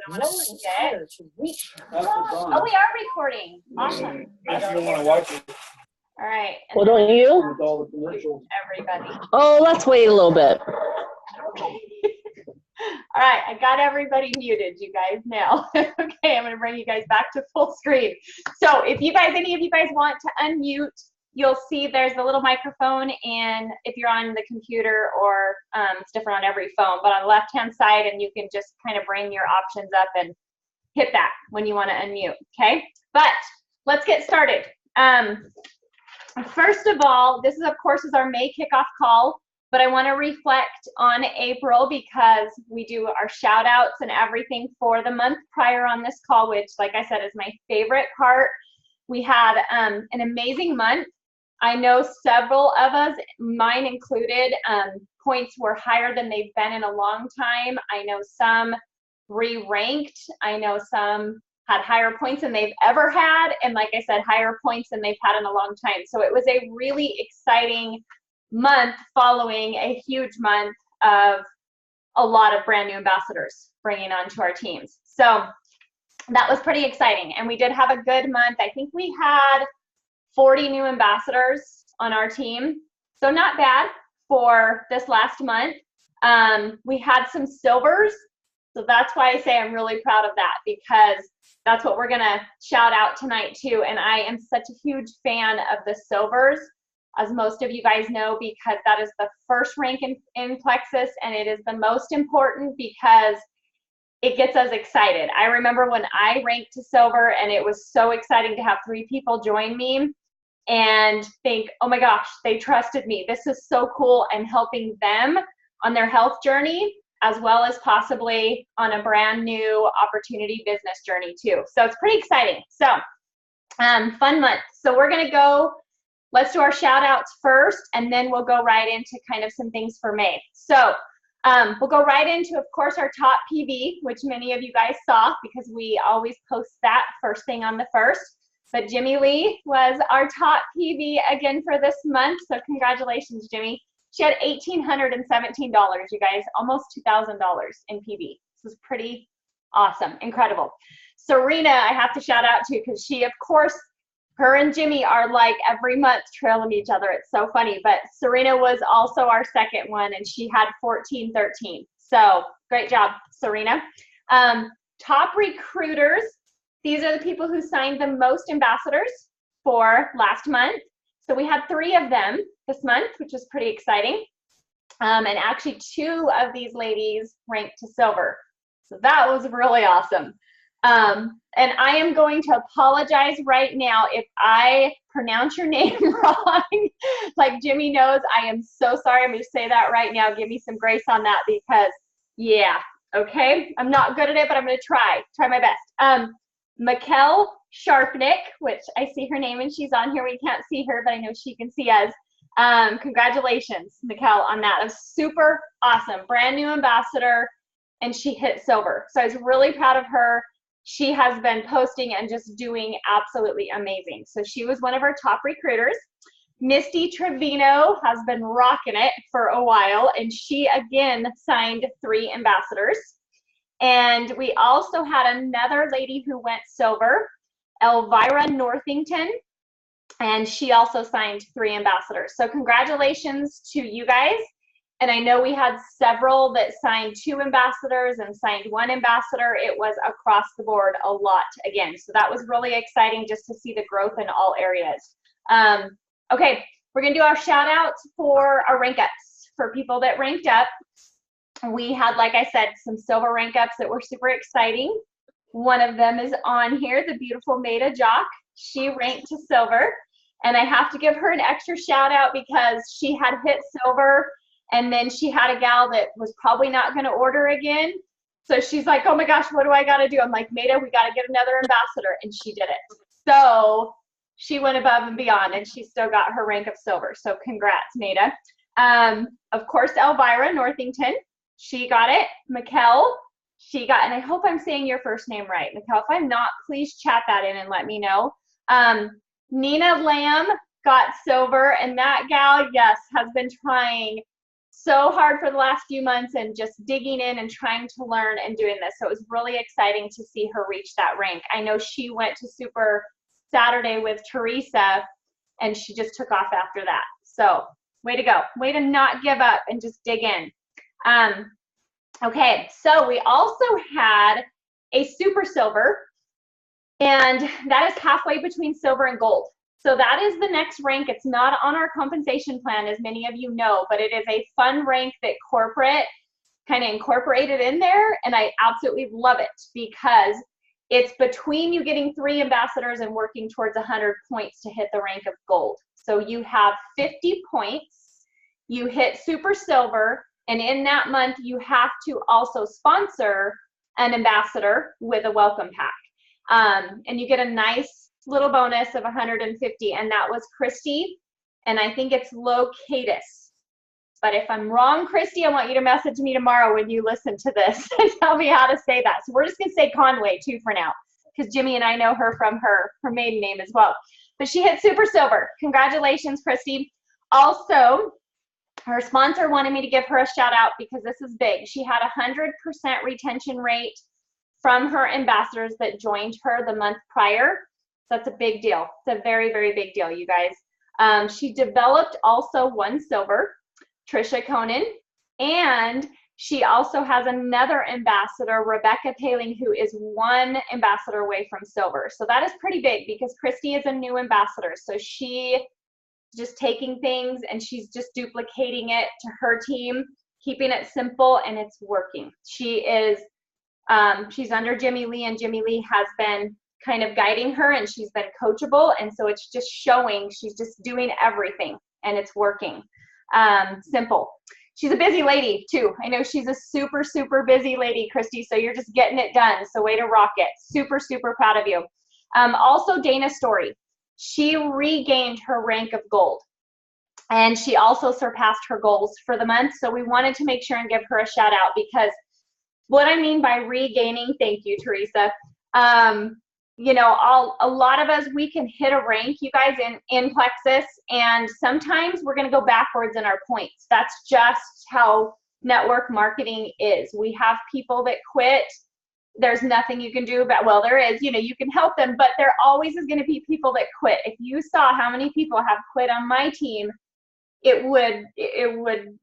Okay. Oh, we are recording. Awesome. All right. Well, don't you? Everybody. Oh, let's wait a little bit. All right, I got everybody muted, you guys, now. Okay, I'm going to bring you guys back to full screen. So if you guys, any of you guys want to unmute, you'll see there's a little microphone, and if you're on the computer, or it's different on every phone, but on the left-hand side, and you can just kind of bring your options up and hit that when you want to unmute, okay? But let's get started. First of all, this is, of course, is our May kickoff call. But I want to reflect on April because we do our shout outs and everything for the month prior on this call, which, like I said, is my favorite part. We had an amazing month. I know several of us, mine included, points were higher than they've been in a long time. I know some re-ranked. I know some had higher points than they've ever had. And like I said, higher points than they've had in a long time. So it was a really exciting month following a huge month of a lot of brand new ambassadors bringing on to our teams. So that was pretty exciting. And we did have a good month. I think we had 40 new ambassadors on our team. So not bad for this last month. We had some silvers. So that's why I say I'm really proud of that, because that's what we're gonna shout out tonight too. And I am such a huge fan of the silvers, as most of you guys know, because that is the first rank in Plexus, and it is the most important because it gets us excited. I remember when I ranked to silver, and it was so exciting to have 3 people join me and think, oh my gosh, they trusted me. This is so cool, and helping them on their health journey, as well as possibly on a brand new opportunity business journey too. So it's pretty exciting. So fun month. So we're gonna go, let's do our shout outs first, and then we'll go right into kind of some things for May. So we'll go right into, of course, our top PV, which many of you guys saw because we always post that first thing on the first. But Jimmy Lee was our top PV again for this month. So congratulations, Jimmy. She had $1,817, you guys, almost $2,000 in PV. This is pretty awesome, incredible. Serena, I have to shout out to, because she, of course, her and Jimmy are like every month trailing each other. It's so funny. But Serena was also our second one, and she had 1413. So great job, Serena. Top recruiters. These are the people who signed the most ambassadors for last month. So we had 3 of them this month, which is pretty exciting. And actually 2 of these ladies ranked to silver. So that was really awesome. And I am going to apologize right now if I pronounce your name wrong. Like Jimmy knows, I am so sorry. I'm going to say that right now. Give me some grace on that, because, yeah, okay? I'm not good at it, but I'm going to try my best. Mikkel Sharpnick, which I see her name and she's on here. We can't see her, but I know she can see us. Congratulations, Mikkel, on that. It was super awesome. Brand new ambassador, and she hit silver. So I was really proud of her. She has been posting and just doing absolutely amazing. So she was one of our top recruiters. Misty Trevino has been rocking it for a while, and she again signed 3 ambassadors. And we also had another lady who went silver, Elvira Northington, and she also signed 3 ambassadors. So congratulations to you guys. And I know we had several that signed 2 ambassadors and signed 1 ambassador. It was across the board a lot again. So that was really exciting just to see the growth in all areas. Okay, we're gonna do our shout outs for our rank ups. For people that ranked up, we had, like I said, some silver rank ups that were super exciting. One of them is on here, the beautiful Maida Jock. She ranked to silver. And I have to give her an extra shout out because she had hit silver, and then she had a gal that was probably not going to order again. So she's like, oh my gosh, what do I got to do? I'm like, Maida, we got to get another ambassador. And she did it. So she went above and beyond, and she still got her rank of silver. So congrats, Maida. Of course, Elvira Northington, she got it. Mikkel, she got, and I hope I'm saying your first name right. Mikkel, if I'm not, please chat that in and let me know. Nina Lamb got silver, and that gal, yes, has been trying so hard for the last few months and just digging in and trying to learn and doing this. So it was really exciting to see her reach that rank. I know she went to Super Saturday with Teresa and she just took off after that. So way to go. Way to not give up and just dig in. Okay, so we also had a Super Silver, and that is halfway between silver and gold. So that is the next rank. It's not on our compensation plan, as many of you know, but it is a fun rank that corporate kind of incorporated in there, and I absolutely love it because it's between you getting 3 ambassadors and working towards 100 points to hit the rank of gold. So you have 50 points, you hit Super Silver, and in that month you have to also sponsor an ambassador with a welcome pack. And you get a nice little bonus of 150, and that was Christy, and I think it's Locatus. But if I'm wrong, Christy, I want you to message me tomorrow when you listen to this and tell me how to say that. So we're just gonna say Conway too for now, because Jimmy and I know her from her maiden name as well. But she hit Super Silver. Congratulations, Christy. Also, her sponsor wanted me to give her a shout out because this is big. She had 100% retention rate from her ambassadors that joined her the month prior. That's a big deal. It's a very, very big deal, you guys. She developed also 1 silver, Trisha Conan, and she also has another ambassador, Rebecca Paling, who is 1 ambassador away from silver. So that is pretty big because Christy is a new ambassador. So she just taking things and she's just duplicating it to her team, keeping it simple, and it's working. She is, she's under Jimmy Lee, and Jimmy Lee has been kind of guiding her, and she's been coachable, and so it's just showing she's just doing everything and it's working. Simple. She's a busy lady too. I know she's a super, super busy lady, Christy, so you're just getting it done. So way to rock it. Super, super proud of you. Also, Dana Story. She regained her rank of gold, and she also surpassed her goals for the month. So we wanted to make sure and give her a shout out, because what I mean by regaining, thank you, Teresa. You know, a lot of us, we can hit a rank, you guys, in Plexus, and sometimes we're going to go backwards in our points. That's just how network marketing is. We have people that quit. There's nothing you can do about, well, there is, you know, you can help them, but there always is going to be people that quit. If you saw how many people have quit on my team, it would,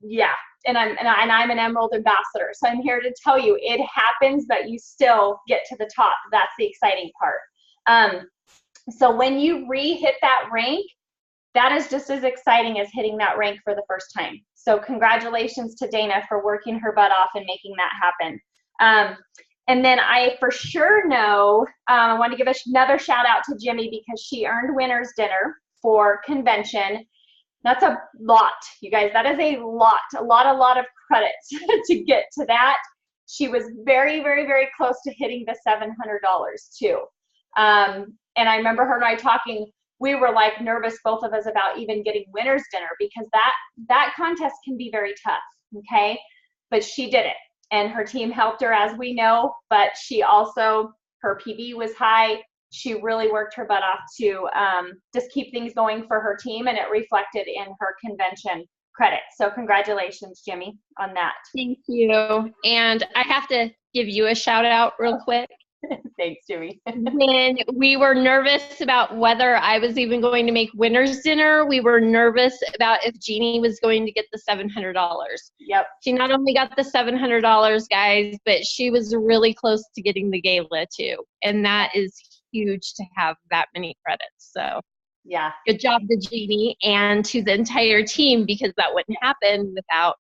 yeah. And I'm an Emerald ambassador. So I'm here to tell you it happens, but you still get to the top. That's the exciting part. So when you re-hit that rank, that is just as exciting as hitting that rank for the first time. So congratulations to Dana for working her butt off and making that happen. And then I for sure know, I want to give another shout out to Jimmy because she earned winner's dinner for convention. That's a lot, you guys. That is a lot of credits to get to that. She was very, very, very close to hitting the $700 too. And I remember her and I talking, we were like nervous, both of us, about even getting winner's dinner because that contest can be very tough, okay? But she did it, and her team helped her, as we know, but she also, her PB was high. She really worked her butt off to just keep things going for her team, and it reflected in her convention credits. So congratulations, Jimmy, on that. Thank you. And I have to give you a shout out real quick. Thanks, Jimmy. When we were nervous about whether I was even going to make winner's dinner, we were nervous about if Jeannie was going to get the $700. Yep. She not only got the $700, guys, but she was really close to getting the gala too. And that is huge to have that many credits. So yeah, good job to Jeannie and to the entire team, because that wouldn't happen without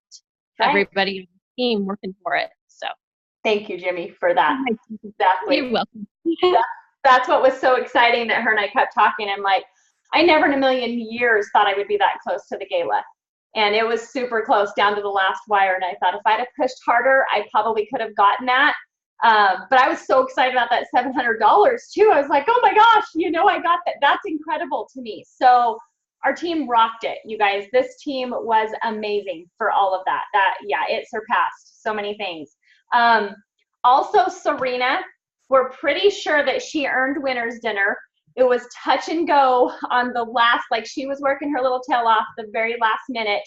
everybody on the team working for it. So thank you, Jimmy, for that. Exactly. You're welcome. That's what was so exciting, that her and I kept talking. I'm like, I never in a million years thought I would be that close to the gala. And it was super close down to the last wire. And I thought if I'd have pushed harder, I probably could have gotten that. But I was so excited about that $700 too. I was like, oh my gosh, you know, I got that. That's incredible to me. So our team rocked it, you guys. This team was amazing for all of that. Yeah, it surpassed so many things. Also, Serena, we're pretty sure that she earned winner's dinner. It was touch and go on the last, like she was working her little tail off the very last minute.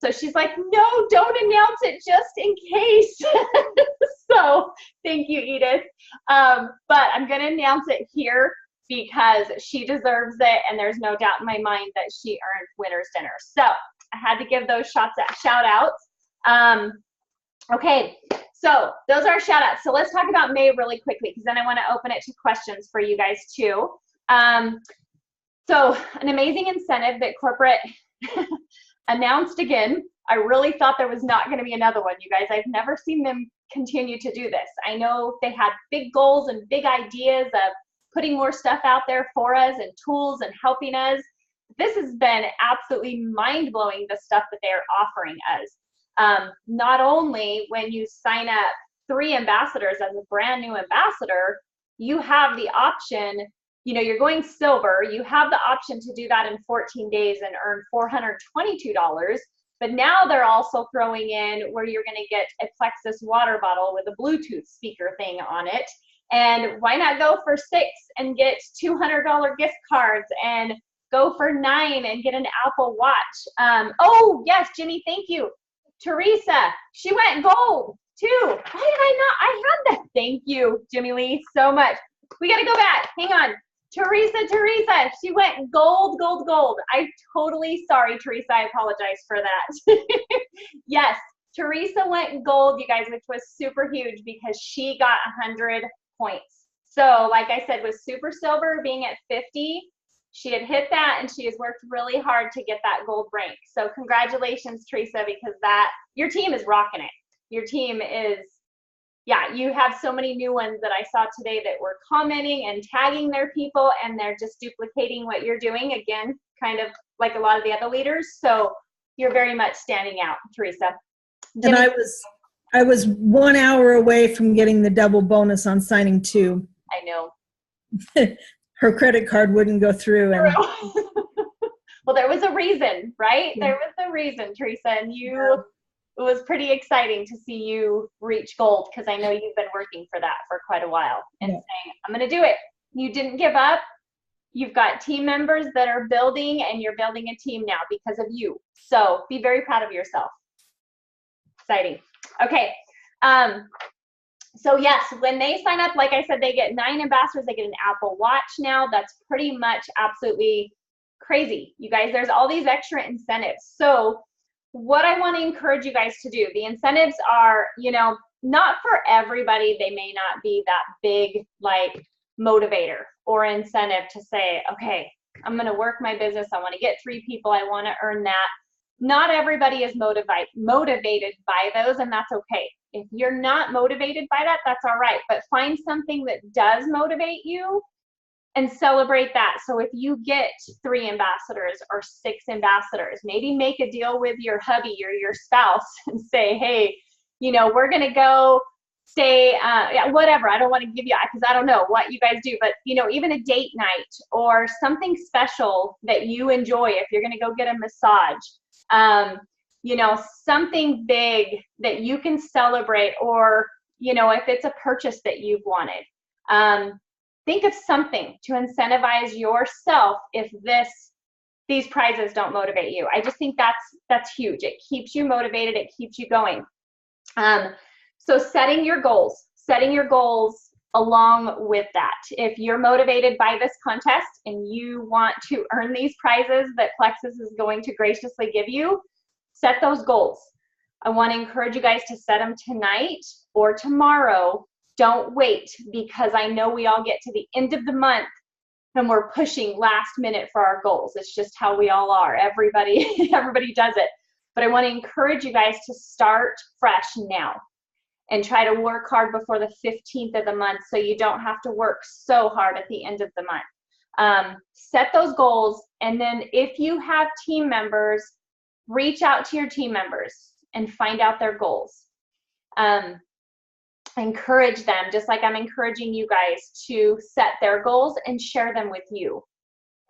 So she's like, no, don't announce it just in case. So thank you, Edith. But I'm going to announce it here because she deserves it, and there's no doubt in my mind that she earned winner's dinner. So I had to give those shout outs. Okay, so those are shout outs. So let's talk about May really quickly, because then I want to open it to questions for you guys too. So an amazing incentive that corporate announced again. I really thought there was not going to be another one, you guys. I've never seen them continue to do this. I know they had big goals and big ideas of putting more stuff out there for us and tools and helping us. This has been absolutely mind-blowing, the stuff that they're offering us. Not only when you sign up 3 ambassadors as a brand new ambassador, you have the option, you know, you're going silver, you have the option to do that in 14 days and earn $422. But now they're also throwing in where you're going to get a Plexus water bottle with a Bluetooth speaker thing on it. And why not go for 6 and get $200 gift cards, and go for 9 and get an Apple Watch? Oh, yes, Jimmy, thank you. Teresa, she went gold too. Why did I not? I had that. Thank you, Jimmy Lee, so much. We got to go back. Hang on. Teresa, she went gold. I totally, sorry, Teresa, I apologize for that. Yes, Teresa went gold, you guys, which was super huge because she got 100 points. So like I said, with Super Silver being at 50, she had hit that, and she has worked really hard to get that gold rank. So congratulations, Teresa, because your team is rocking it. Your team is, yeah, you have so many new ones that I saw today that were commenting and tagging their people, and they're just duplicating what you're doing, again, kind of like a lot of the other leaders. So you're very much standing out, Teresa. And I was 1 hour away from getting the double bonus on signing 2. I know. Her credit card wouldn't go through. And well, there was a reason, right? Yeah. There was a reason, Teresa, and it was pretty exciting to see you reach gold, because I know you've been working for that for quite a while and saying, I'm going to do it. You didn't give up. You've got team members that are building, and you're building a team now because of you. So be very proud of yourself. Exciting. Okay. So yes, when they sign up, like I said, they get 9 ambassadors. They get an Apple Watch now. That's pretty much absolutely crazy. You guys, there's all these extra incentives. So what I want to encourage you guys to do, the incentives are, you know, not for everybody. They may not be that big, like, motivator or incentive to say, okay, I'm going to work my business. I want to get 3 people. I want to earn that. Not everybody is motivated by those, and that's okay. If you're not motivated by that, that's all right. But find something that does motivate you and celebrate that. So if you get 3 ambassadors or 6 ambassadors, maybe make a deal with your hubby or your spouse and say, hey, you know, we're going to go stay, whatever. I don't want to give you, because I don't know what you guys do, but, you know, even a date night or something special that you enjoy. If you're going to go get a massage, you know, something big that you can celebrate, or, you know, if it's a purchase that you've wanted, think of something to incentivize yourself if these prizes don't motivate you. I just think that's huge. It keeps you motivated. It keeps you going. So setting your goals along with that. If you're motivated by this contest and you want to earn these prizes that Plexus is going to graciously give you, set those goals. I want to encourage you guys to set them tonight or tomorrow. Don't wait, because I know we all get to the end of the month and we're pushing last minute for our goals. It's just how we all are. Everybody does it. But I want to encourage you guys to start fresh now and try to work hard before the 15th of the month, so you don't have to work so hard at the end of the month. Set those goals, and then if you have team members, reach out to your team members and find out their goals. Encourage them, just like I'm encouraging you guys to set their goals and share them with you,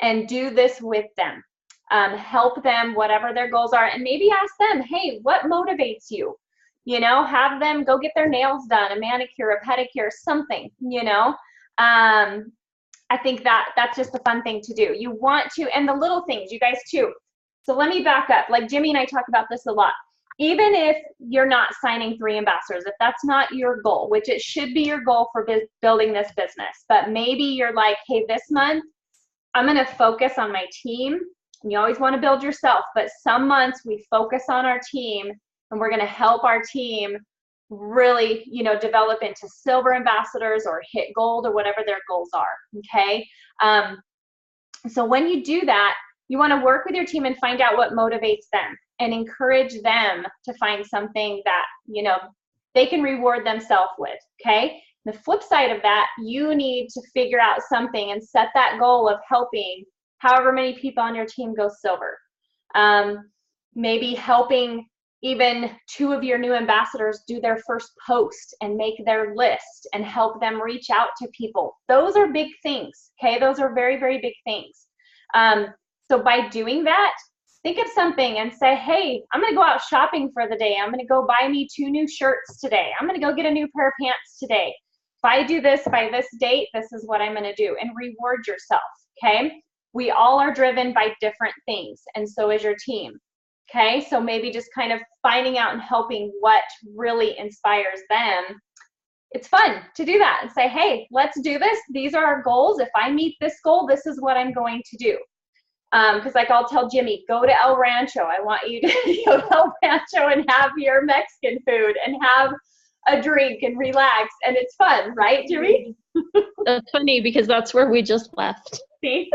and do this with them. Help them, whatever their goals are, and maybe ask them, hey, what motivates you? You know, have them go get their nails done, a manicure, a pedicure, something, you know. I think that's just a fun thing to do. You want to, and the little things, you guys too, So let me back up. Like Jimmy and I talk about this a lot. Even if you're not signing 3 ambassadors, if that's not your goal, which it should be your goal for building this business, but maybe you're like, hey, this month I'm going to focus on my team. And you always want to build yourself, but some months we focus on our team, and we're going to help our team really, you know, develop into silver ambassadors or hit gold or whatever their goals are. Okay. So when you do that, you want to work with your team and find out what motivates them and encourage them to find something that, you know, they can reward themselves with. Okay. The flip side of that, you need to figure out something and set that goal of helping however many people on your team go silver. Maybe helping even 2 of your new ambassadors do their first post and make their list and help them reach out to people. Those are big things, okay? Those are very, very big things. So by doing that, think of something and say, hey, I'm gonna go out shopping for the day. I'm gonna go buy me 2 new shirts today. I'm gonna go get a new pair of pants today. If I do this by this date, this is what I'm gonna do, and reward yourself, okay? We all are driven by different things, and so is your team. Okay, so maybe just kind of finding out and helping what really inspires them. It's fun to do that and say, hey, let's do this. These are our goals. If I meet this goal, this is what I'm going to do. Because like I'll tell Jimmy, go to El Rancho. I want you to go to El Rancho and have your Mexican food and have a drink and relax. And it's fun, right, Jimmy? That's funny because that's where we just left. See?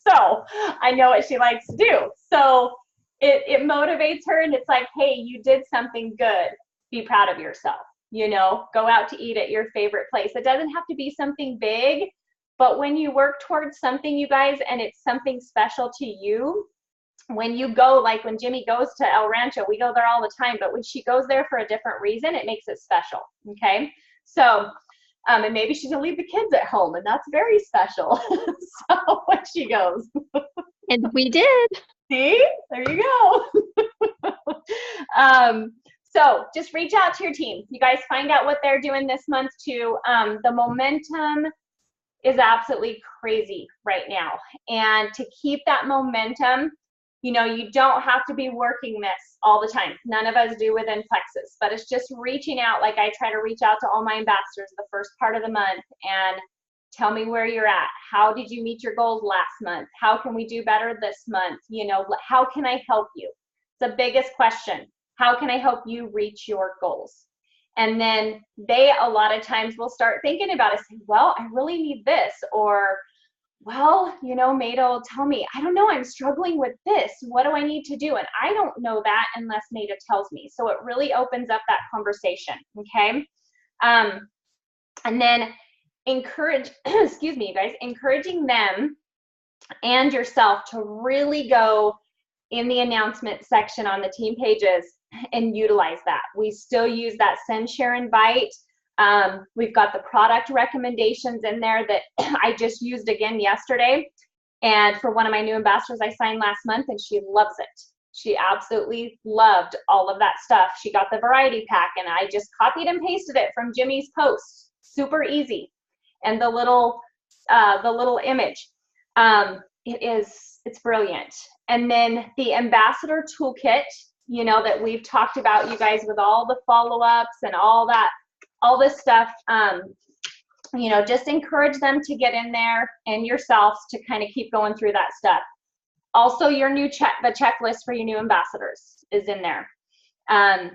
So I know what she likes to do. So it motivates her, and it's like, hey, you did something good. Be proud of yourself. You know, go out to eat at your favorite place. It doesn't have to be something big, but when you work towards something, you guys, and it's something special to you, when you go, like when Jimmy goes to El Rancho, we go there all the time, but when she goes there for a different reason, it makes it special. Okay. So, and maybe she can leave the kids at home, and that's very special. So when she goes. And we did. See, there you go. So just reach out to your team. You guys find out what they're doing this month too. The momentum is absolutely crazy right now. And to keep that momentum, you know, you don't have to be working this all the time. None of us do within Plexus, but it's just reaching out. Like I try to reach out to all my ambassadors the first part of the month and tell me where you're at. How did you meet your goals last month? How can we do better this month? You know, how can I help you? It's the biggest question. How can I help you reach your goals? And then they, a lot of times, will start thinking about it, saying, well, I really need this, or, well, you know, Maida will tell me, I don't know, I'm struggling with this. What do I need to do? And I don't know that unless Maida tells me. So it really opens up that conversation, okay? And then encourage, excuse me, you guys, encouraging them and yourself to really go in the announcement section on the team pages and utilize that. We still use that send, share, invite. We've got the product recommendations in there that I just used again yesterday. And for one of my new ambassadors I signed last month, and she loves it. She absolutely loved all of that stuff. She got the variety pack, and I just copied and pasted it from Jimmy's post. Super easy. And the little image, it's brilliant. And then the ambassador toolkit, you know, that we've talked about, you guys, with all the follow-ups and all this stuff, you know, just encourage them to get in there and yourselves to kind of keep going through that stuff. Also, your new the checklist for your new ambassadors is in there. And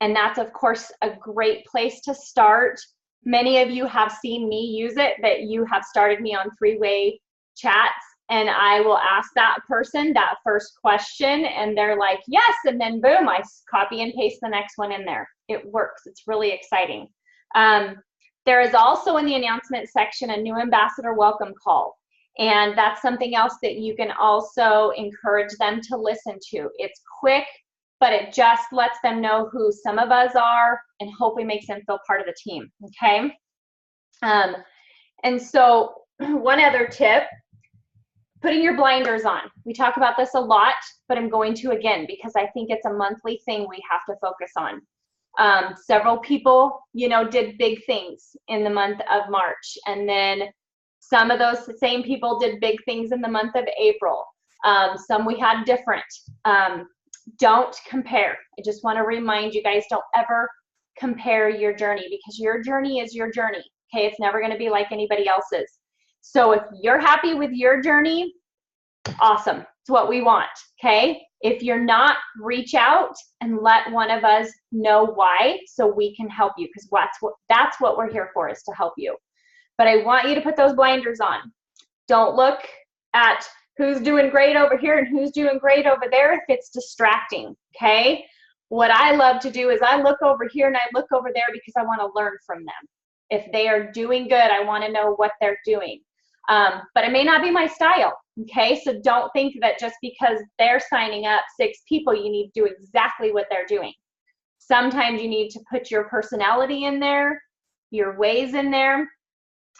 that's, of course, a great place to start. Many of you have seen me use it, that you have started me on 3-way chats, and I will ask that person that first question, and they're like, yes, and then boom, I copy and paste the next one in there. It works. It's really exciting. There is also in the announcement section a new ambassador welcome call, and that's something else that you can also encourage them to listen to. It's quick, but it just lets them know who some of us are and hopefully makes them feel part of the team, okay? And so one other tip, putting your blinders on. We talk about this a lot, but I'm going to again because I think it's a monthly thing we have to focus on. Several people, you know, did big things in the month of March, and then some of those same people did big things in the month of April. Some we had different. Don't compare. I just want to remind you guys, don't ever compare your journey, because your journey is your journey. Okay, it's never going to be like anybody else's. So if you're happy with your journey, awesome. It's what we want. Okay, if you're not, reach out and let one of us know why, so we can help you, because that's what we're here for, is to help you. But I want you to put those blinders on. Don't look at who's doing great over here and who's doing great over there if it's distracting. Okay, what I love to do is I look over here and I look over there because I want to learn from them. If they are doing good, I want to know what they're doing. But it may not be my style. Okay, so don't think that just because they're signing up 6 people, you need to do exactly what they're doing. Sometimes you need to put your personality in there, your ways in there.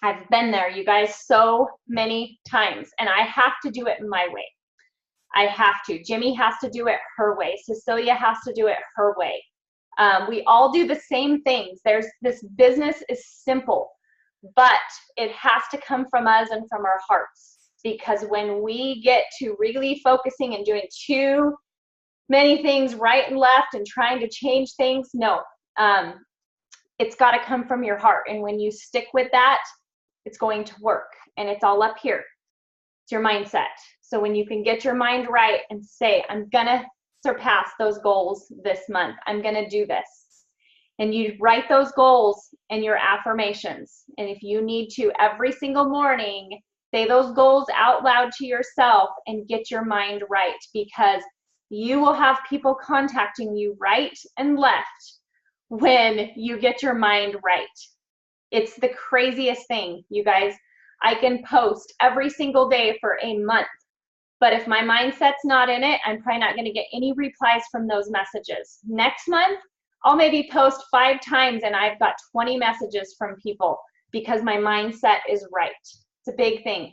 I've been there, you guys, so many times, and I have to do it my way. I have to. Jimmy has to do it her way. Cecilia has to do it her way. We all do the same things. This business is simple, but it has to come from us and from our hearts, because when we get to really focusing and doing too many things right and left and trying to change things, no, it's got to come from your heart. And when you stick with that, it's going to work. And it's all up here. It's your mindset. So when you can get your mind right and say, I'm going to surpass those goals this month, I'm going to do this. And you write those goals in your affirmations. And if you need to, every single morning, say those goals out loud to yourself and get your mind right, because you will have people contacting you right and left when you get your mind right. It's the craziest thing, you guys. I can post every single day for a month, but if my mindset's not in it, I'm probably not going to get any replies from those messages. Next month, I'll maybe post 5 times and I've got 20 messages from people, because my mindset is right. It's a big thing.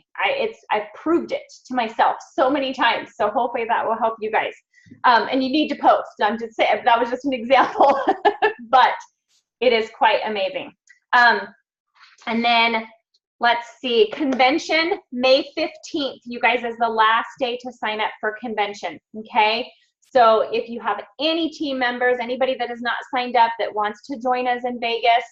I've proved it to myself so many times. So hopefully that will help you guys. And you need to post. I'm just saying, that was just an example, but it is quite amazing. And then let's see, convention, May 15th, you guys, is the last day to sign up for convention. Okay. So if you have any team members, anybody that is not signed up that wants to join us in Vegas,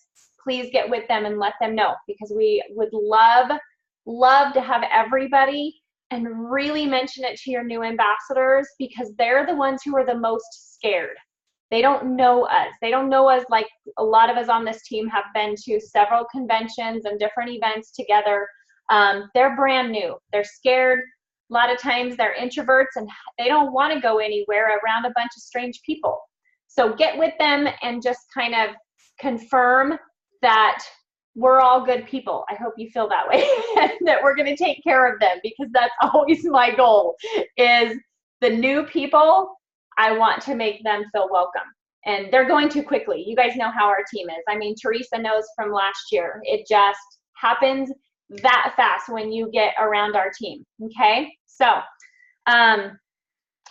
please get with them and let them know, because we would love to have everybody, and really mention it to your new ambassadors, because they're the ones who are the most scared. They don't know us. They don't know us like a lot of us on this team have been to several conventions and different events together. They're brand new. They're scared. A lot of times they're introverts and they don't want to go anywhere around a bunch of strange people. So get with them and just kind of confirm that we're all good people. I hope you feel that way, that we're going to take care of them, because that's always my goal, is the new people, I want to make them feel welcome. And they're going to quickly. You guys know how our team is. I mean, Teresa knows from last year. It just happens that fast when you get around our team. Okay, so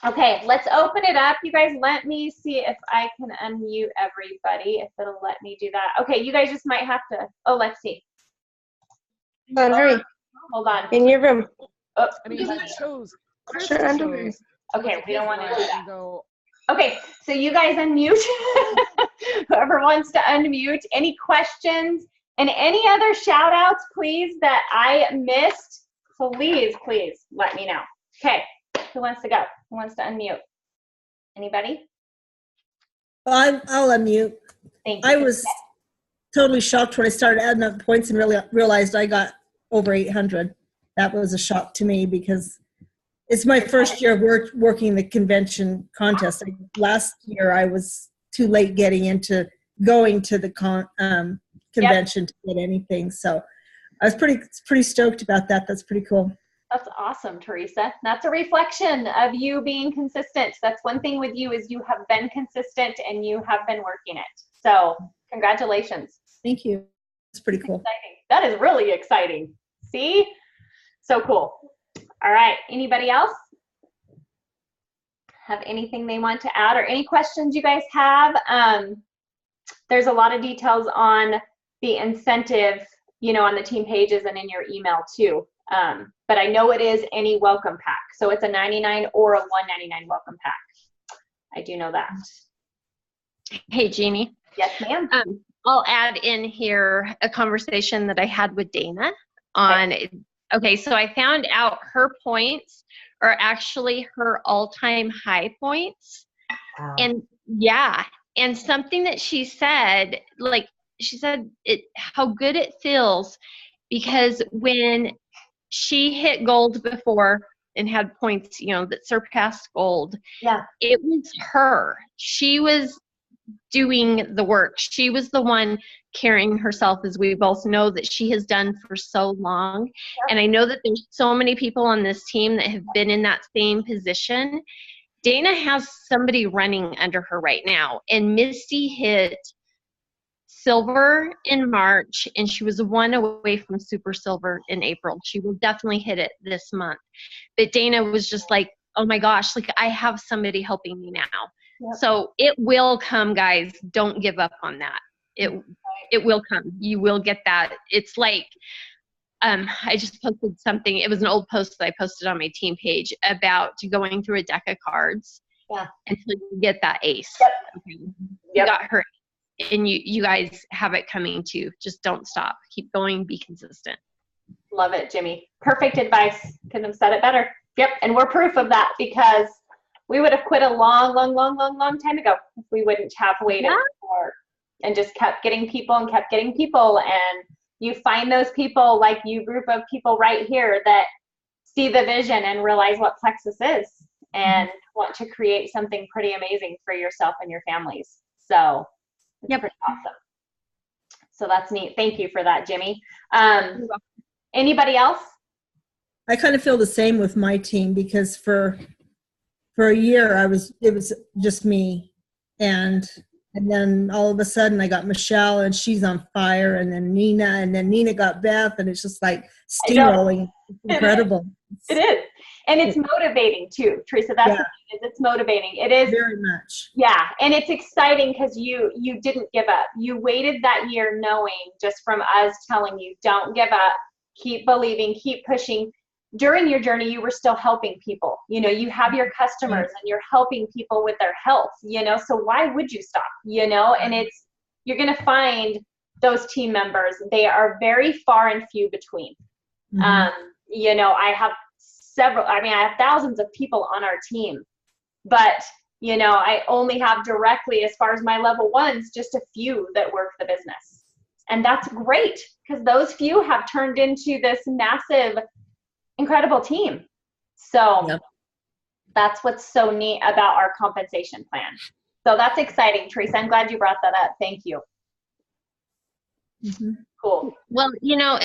okay, let's open it up. You guys, let me see if I can unmute everybody, if it'll let me do that. Okay, you guys just might have to, oh, let's see. Hold on, hurry. Hold on. In your room. Oh. I mean, he chose. Chris Sure, chose. underwear. Okay, we don't want to do that. Go, Okay, so you guys unmute. Whoever wants to unmute. Any questions and any other shout outs, please, that I missed, please let me know. Okay, who wants to go? Who wants to unmute? Anybody? I'll unmute. Thank you. I was totally shocked when I started adding up points and really realized I got over 800. That was a shock to me, because it's my first year of working the convention contest. Last year I was too late getting into going to the convention to get anything. So I was pretty stoked about that. That's pretty cool. That's awesome, Teresa. That's a reflection of you being consistent. That's one thing with you, is you have been consistent and you have been working it. So congratulations. Thank you. It's pretty cool. Exciting. That is really exciting. See? So cool. All right. Anybody else have anything they want to add, or any questions you guys have? There's a lot of details on the incentive, you know, on the team pages and in your email too. But I know it is any welcome pack. So it's a $99 or a $199 welcome pack. I do know that. Hey, Jeannie. Yes, ma'am. I'll add in here a conversation that I had with Dana on, okay, so I found out her points are actually her all-time high points. Wow. And yeah, and something that she said, like she said how good it feels, because when she hit gold before and had points, that surpassed gold, Yeah. it was her. She was doing the work. She was the one carrying herself, as we both know that she has done for so long. Yep. And I know that there's so many people on this team that have been in that same position. Dana has somebody running under her right now, and Misty hit silver in March, and she was one away from super silver in April. She will definitely hit it this month. But Dana was just like, oh my gosh, like I have somebody helping me now. Yep. So it will come, guys. Don't give up on that. It will come. You will get that. It's like, I just posted something. It was an old post that I posted on my team page about going through a deck of cards until you get that ace. Yep. Okay. Yep. You got her. And you guys have it coming too. Just don't stop. Keep going. Be consistent. Love it, Jimmy. Perfect advice. Couldn't have said it better. Yep. And we're proof of that, because we would have quit a long time ago if we wouldn't have waited and just kept getting people. And you find those people, like you group of people right here, that see the vision and realize what Plexus is and want to create something pretty amazing for yourself and your families. So it's pretty awesome. So that's neat. Thank you for that, Jimmy. Anybody else? I kind of feel the same with my team, because for a year it was just me, and then all of a sudden I got Michelle, and she's on fire, and then Nina got Beth, and it's just like steamrolling. It's incredible. It is. And it's motivating too, Teresa. That's the thing, is it's motivating. It is very much. Yeah, and it's exciting because you didn't give up. You waited that year knowing, just from us telling you, don't give up, keep believing, keep pushing. During your journey, you were still helping people. You have your customers and you're helping people with their health, so why would you stop, and you're going to find those team members. They are very far and few between. I have I have thousands of people on our team, but I only have directly, as far as my level ones, just a few that work the business. And that's great, because those few have turned into this massive, incredible team. So that's what's so neat about our compensation plan. So that's exciting, Teresa. I'm glad you brought that up. Thank you. Cool. Well,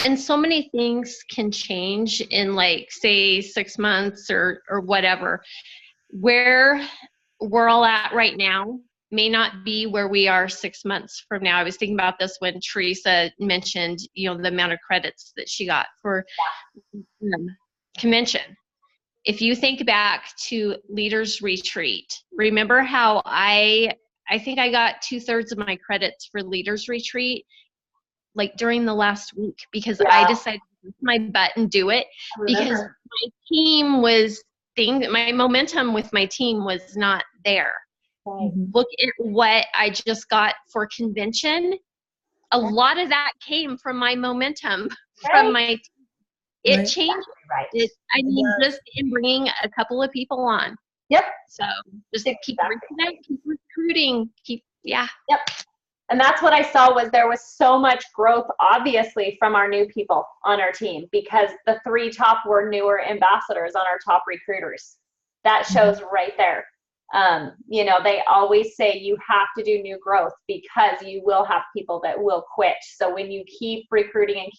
and so many things can change in, like, say 6 months or whatever. Where we're all at right now may not be where we are 6 months from now. I was thinking about this when Teresa mentioned, the amount of credits that she got for convention. If you think back to Leaders Retreat, remember how I think I got 2/3 of my credits for Leaders Retreat, like during the last week, because I decided to push my butt and do it, because my team my momentum with my team was not there. Look at what I just got for convention. A lot of that came from my momentum from my team. It changed. Just in bringing a couple of people on. Yep. So just keep recruiting. Yep. And that's what I saw, was there was so much growth, obviously, from our new people on our team, because the 3 top were newer ambassadors on our top recruiters. That shows right there. They always say you have to do new growth, because you will have people that will quit. So when you keep recruiting,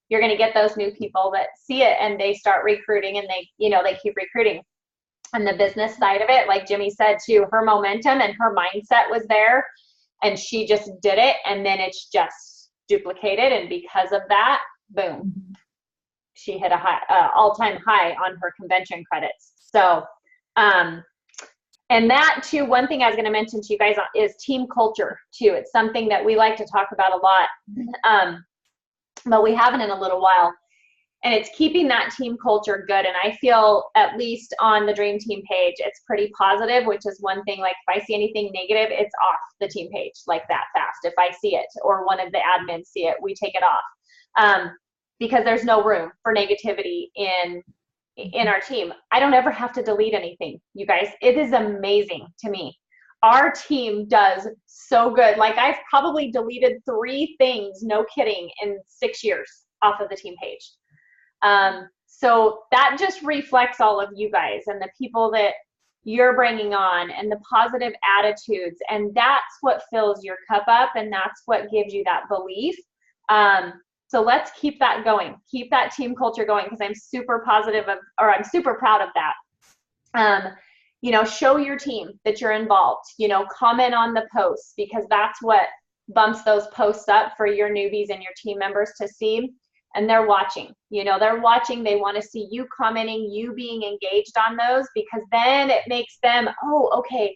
you're going to get those new people that see it and they start recruiting, and they keep recruiting. And the business side of it, like Jimmy said too, her momentum and her mindset was there, and she just did it, and then it's just duplicated. And because of that, boom, she hit a all-time high on her convention credits. So, and that too, one thing I was going to mention to you guys is team culture too. It's something that we like to talk about a lot, but we haven't in a little while. and it's keeping that team culture good. And I feel, at least on the Dream Team page, it's pretty positive, which is one thing. Like, if I see anything negative, it's off the team page like that fast. If I see it or one of the admins see it, we take it off, because there's no room for negativity in our team. I don't ever have to delete anything, you guys. It is amazing to me. Our team does so good. Like, I've probably deleted 3 things, no kidding, in 6 years off of the team page. So that just reflects all of you guys and the people that you're bringing on and the positive attitudes. And that's what fills your cup up, and that's what gives you that belief. So let's keep that going. Keep that team culture going, because I'm super positive of, or I'm super proud of that. You know, show your team that you're involved, you know, comment on the posts, because that's what bumps those posts up for your newbies and your team members to see. And they're watching, you know, they're watching. They want to see you commenting, you being engaged on those, because then it makes them, oh, okay,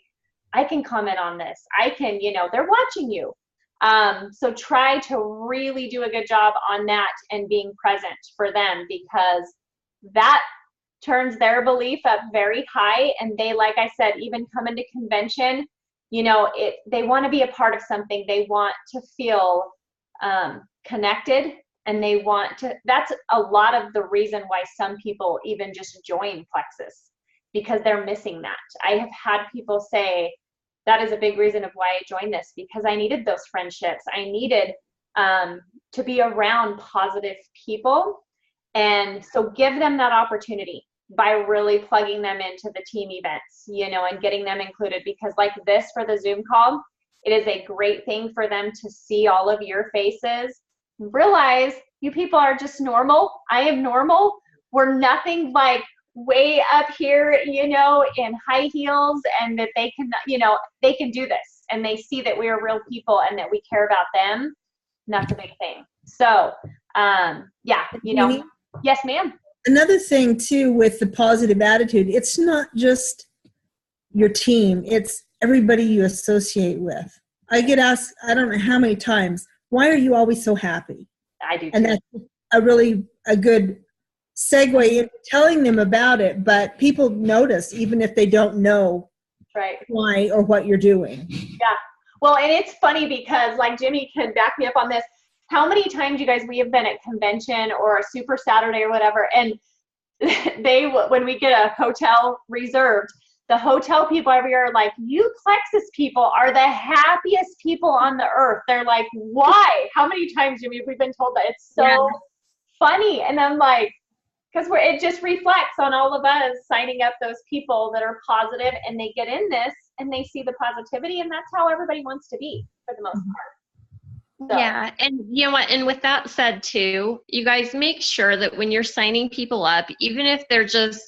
I can comment on this. I can, you know, they're watching you. So try to really do a good job on that and being present for them, because that turns their belief up very high. And they, like I said, even come into convention, you know, they want to be a part of something. They want to feel connected, and they want to, that's a lot of the reason why some people even just join Plexus, because they're missing that. I have had people say, that is a big reason of why I joined this, because I needed those friendships. I needed to be around positive people. And so give them that opportunity by really plugging them into the team events, you know, and getting them included, because like this for the Zoom call, it is a great thing for them to see all of your faces, realize you people are just normal. I am normal. We're nothing like way up here, you know, in high heels, and that they can, you know, they can do this, and they see that we are real people and that we care about them. And that's a big thing. So, yeah, you know, Jeannie? Yes, ma'am. Another thing too with the positive attitude, it's not just your team, it's everybody you associate with. I get asked, I don't know how many times, why are you always so happy? I do too. And that's a good segue into telling them about it, but people notice even if they don't know right. why or what you're doing. Yeah. Well, and it's funny because, like, Jimmy can back me up on this. How many times, you guys, we have been at convention or a Super Saturday or whatever, and when we get a hotel reserved, the hotel people every year are like, you Plexus people are the happiest people on the earth. They're like, why? How many times, Jimmy, have we been told that? It's so funny. And I'm like, because it just reflects on all of us signing up those people that are positive, and they get in this and they see the positivity, and that's how everybody wants to be for the most part. So. Yeah, and you know what, and with that said too, you guys make sure that when you're signing people up, even if they're just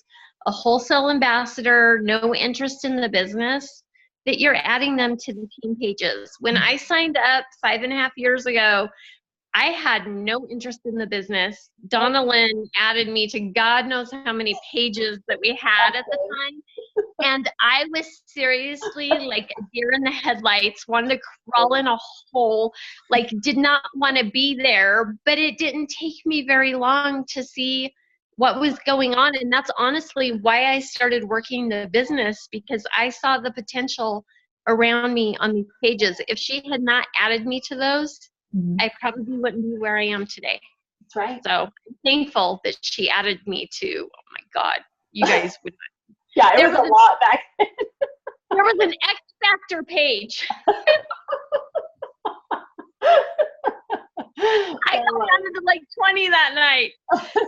a wholesale ambassador, no interest in the business, that you're adding them to the team pages. When I signed up 5.5 years ago, I had no interest in the business. Donna Lynn added me to God knows how many pages that we had at the time. And I was seriously like a deer in the headlights, wanted to crawl in a hole, like did not want to be there. But it didn't take me very long to see what was going on. And that's honestly why I started working the business, because I saw the potential around me on these pages. If she had not added me to those, I probably wouldn't be where I am today. That's right. So I'm thankful that she added me to, oh my God, you guys would. Yeah, it was a lot back then. There was an X Factor page. I got down to like 20 that night.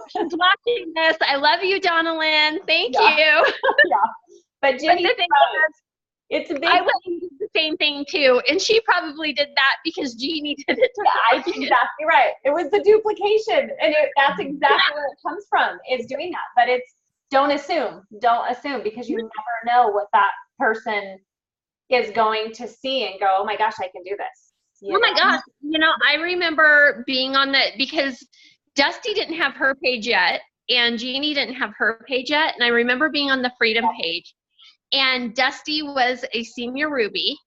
She's watching this. I love you, Donna Lynn. Thank you. Yeah. But Jenny, the thing it's a big. I went and did the same thing too, and she probably did that because Jeannie did it. Yeah, exactly right. It was the duplication, and that's exactly where it comes from, is doing that. But it's don't assume, because you never know what that person is going to see and go, oh my gosh, I can do this. Oh my gosh, I remember being on because Dusty didn't have her page yet, and Jeannie didn't have her page yet, and I remember being on the Freedom page. And Dusty was a senior Ruby,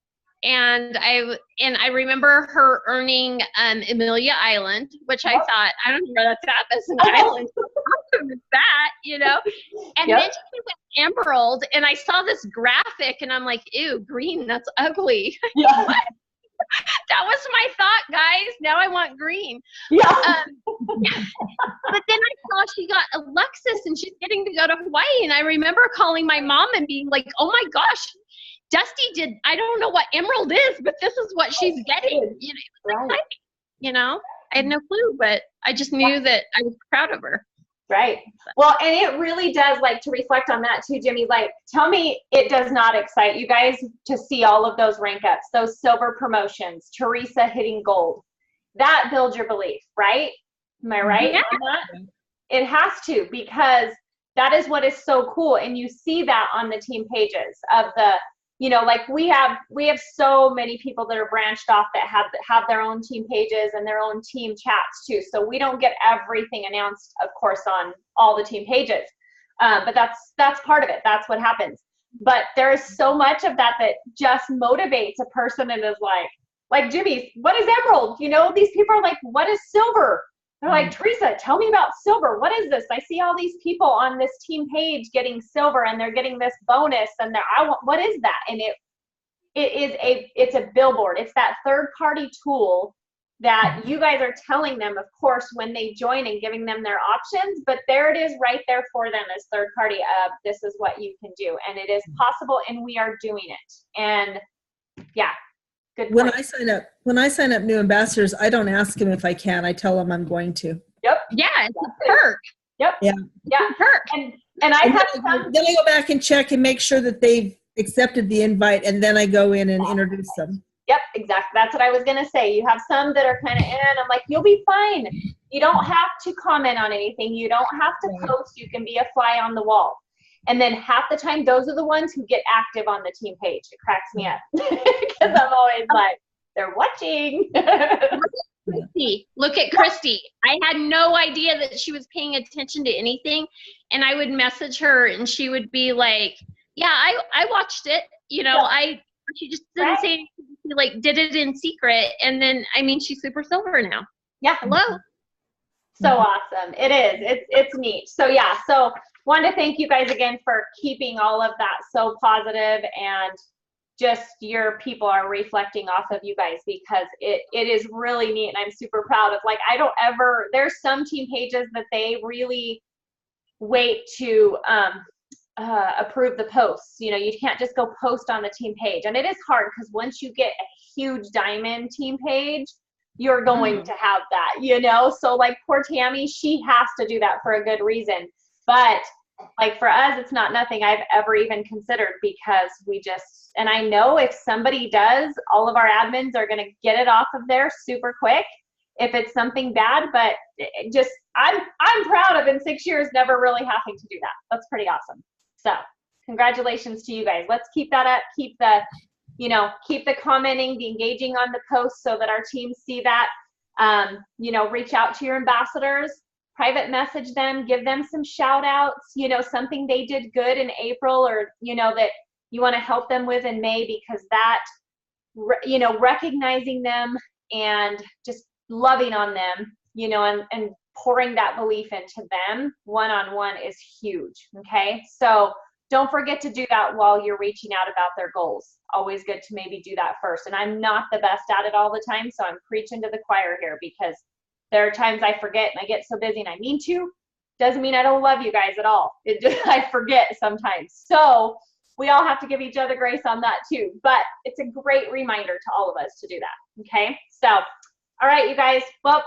and I remember her earning Amelia Island, which I thought, I don't know where that's at, that's an island. that, you know? And Yep. then she went emerald, and I saw this graphic, and I'm like, ew, green, that's ugly. Yeah. That was my thought, guys. Now I want green. Yeah. But then I saw she got Alexis, and she's getting to go to Hawaii. And I remember calling my mom and being like, oh my gosh, Dusty did, I don't know what emerald is, but this is what she's getting. You know, it was Right. exciting, you know? I had no clue, but I just knew that I was proud of her. Right. Well, and it really does, like, to reflect on that too, Jimmy, like, tell me it does not excite you guys to see all of those rank ups, those silver promotions, Teresa hitting gold. That builds your belief, right? Am I right? Yeah. on that? It has to, because that is what is so cool. And you see that on the team pages of the, you know, like we have so many people that are branched off that have their own team pages and their own team chats too. So we don't get everything announced, of course, on all the team pages. But that's part of it. That's what happens. But there is so much of that just motivates a person and is like Jimmy's, what is emerald? You know, these people are like, what is silver? They're like, Teresa, tell me about silver. What is this? I see all these people on this team page getting silver, and they're getting this bonus, and what is that? And it's a billboard. It's that third-party tool that you guys are telling them, of course, when they join and giving them their options, but there it is right there for them as third party of this is what you can do. And it is possible, and we are doing it. And yeah. Good When point. I sign up new ambassadors, I don't ask them if I can. I tell them I'm going to. Yep. Yeah, it's a perk. Yep. Yeah. Yeah. Perk. And I And have then I go back and check and make sure that they've accepted the invite, and then I go in and introduce them. Yep, exactly. That's what I was going to say. You have some that are kind of in. I'm like, you'll be fine. You don't have to comment on anything. You don't have to post. You can be a fly on the wall. And then half the time, those are the ones who get active on the team page. It cracks me up because I'm always like, they're watching. Christy, look at Christy. I had no idea that she was paying attention to anything, and I would message her, and she would be like, "Yeah, I watched it. You know, she just didn't say anything. She like did it in secret, and then I mean, she's super silver now. Yeah. Hello. So awesome. It is. It's neat. So yeah. So wanted to thank you guys again for keeping all of that so positive, and just your people are reflecting off of you guys, because it is really neat, and I'm super proud of, like, there's some team pages that they really wait to approve the posts. You know, you can't just go post on the team page, and it is hard because once you get a huge diamond team page, you're going to have that, you know. So like poor Tammy, she has to do that for a good reason. But like for us, it's not nothing I've ever even considered, because and I know if somebody does, all of our admins are going to get it off of there super quick if it's something bad. But I'm proud of, in 6 years, never really having to do that. That's pretty awesome. So congratulations to you guys. Let's keep that up. Keep the commenting, the engaging on the posts, so that our teams see that. Reach out to your ambassadors, private message them, give them some shout outs, something they did good in April, or, that you want to help them with in May, because that, recognizing them and just loving on them, and pouring that belief into them one-on-one is huge. Okay. So don't forget to do that while you're reaching out about their goals. Always good to maybe do that first. And I'm not the best at it all the time, so I'm preaching to the choir here, because there are times I forget and I get so busy, and I mean to. Doesn't mean I don't love you guys at all. I forget sometimes. So we all have to give each other grace on that too. But it's a great reminder to all of us to do that. Okay. So, all right, you guys. Well,